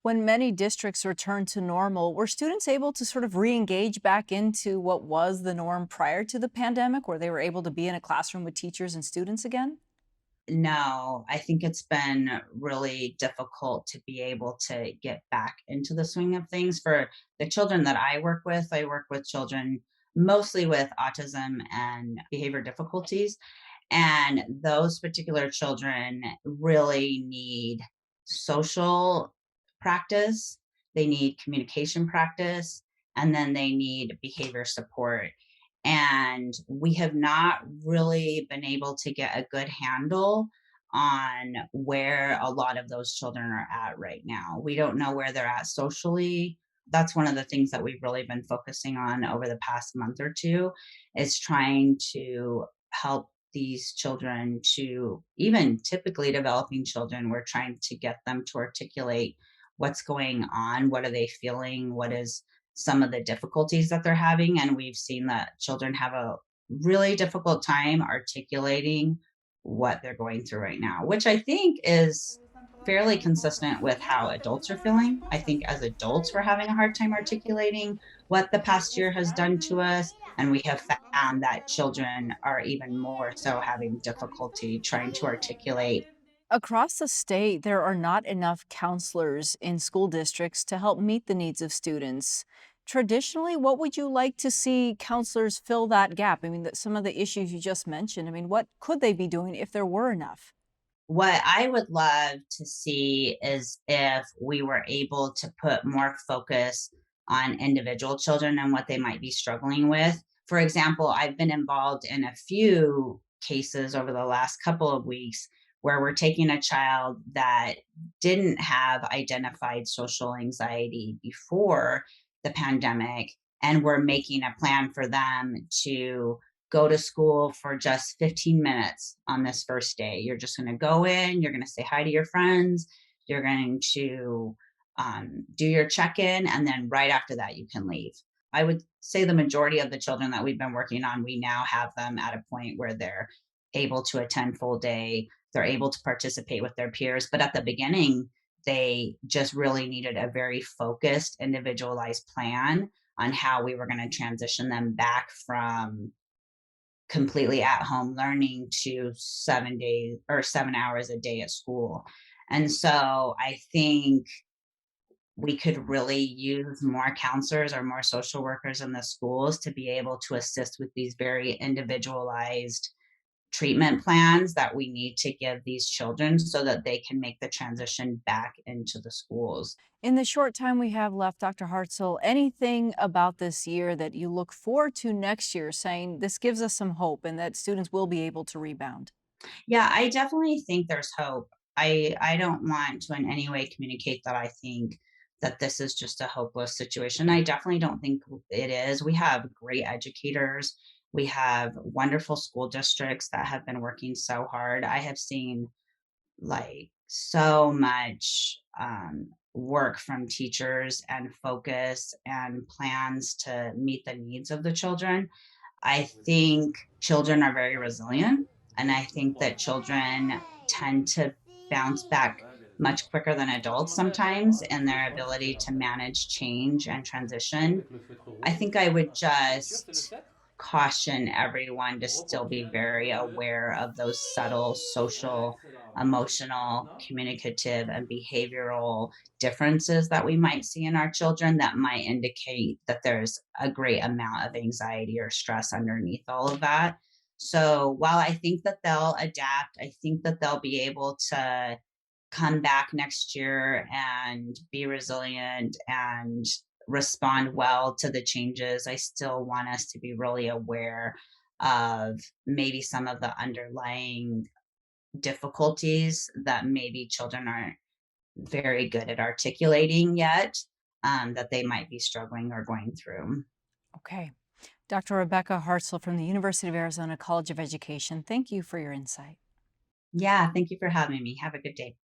When many districts returned to normal, were students able to sort of re-engage back into what was the norm prior to the pandemic, where they were able to be in a classroom with teachers and students again? No, I think it's been really difficult to be able to get back into the swing of things for the children that I work with. I work with children mostly with autism and behavior difficulties. And those particular children really need social practice, they need communication practice, and then they need behavior support. And we have not really been able to get a good handle on where a lot of those children are at right now. We don't know where they're at socially. That's one of the things that we've really been focusing on over the past month or two is trying to help these children to even typically developing children, we're trying to get them to articulate what's going on, what are they feeling, what is some of the difficulties that they're having. And we've seen that children have a really difficult time articulating what they're going through right now, which I think is fairly consistent with how adults are feeling. I think as adults, we're having a hard time articulating what the past year has done to us. And we have found that children are even more so having difficulty trying to articulate. Across the state, there are not enough counselors in school districts to help meet the needs of students. Traditionally, what would you like to see counselors fill that gap? I mean, some of the issues you just mentioned, I mean, what could they be doing if there were enough? What I would love to see is if we were able to put more focus on individual children and what they might be struggling with. For example, I've been involved in a few cases over the last couple of weeks where we're taking a child that didn't have identified social anxiety before the pandemic, and we're making a plan for them to go to school for just 15 minutes on this first day. You're just going to go in, you're going to say hi to your friends, you're going to do your check in, and then right after that, you can leave. I would say the majority of the children that we've been working on, we now have them at a point where they're able to attend full day, they're able to participate with their peers. But at the beginning, they just really needed a very focused, individualized plan on how we were going to transition them back from completely at home learning to 7 days or 7 hours a day at school. And so I think we could really use more counselors or more social workers in the schools to be able to assist with these very individualized treatment plans that we need to give these children so that they can make the transition back into the schools. In the short time we have left, Dr. Hartzell, anything about this year that you look forward to next year, saying this gives us some hope and that students will be able to rebound? Yeah, I definitely think there's hope. I don't want to in any way communicate that I think that this is just a hopeless situation. I definitely don't think it is. We have great educators. We have wonderful school districts that have been working so hard. I have seen like so much work from teachers and focus and plans to meet the needs of the children. I think children are very resilient, and I think that children tend to bounce back much quicker than adults sometimes in their ability to manage change and transition. I think I would just caution everyone to still be very aware of those subtle social, emotional, communicative, and behavioral differences that we might see in our children that might indicate that there's a great amount of anxiety or stress underneath all of that. So while I think that they'll adapt, I think that they'll be able to come back next year and be resilient and respond well to the changes. I still want us to be really aware of maybe some of the underlying difficulties that maybe children aren't very good at articulating yet, that they might be struggling or going through. Okay. Dr. Rebecca Hartzell from the University of Arizona College of Education, thank you for your insight. Yeah, thank you for having me. Have a good day.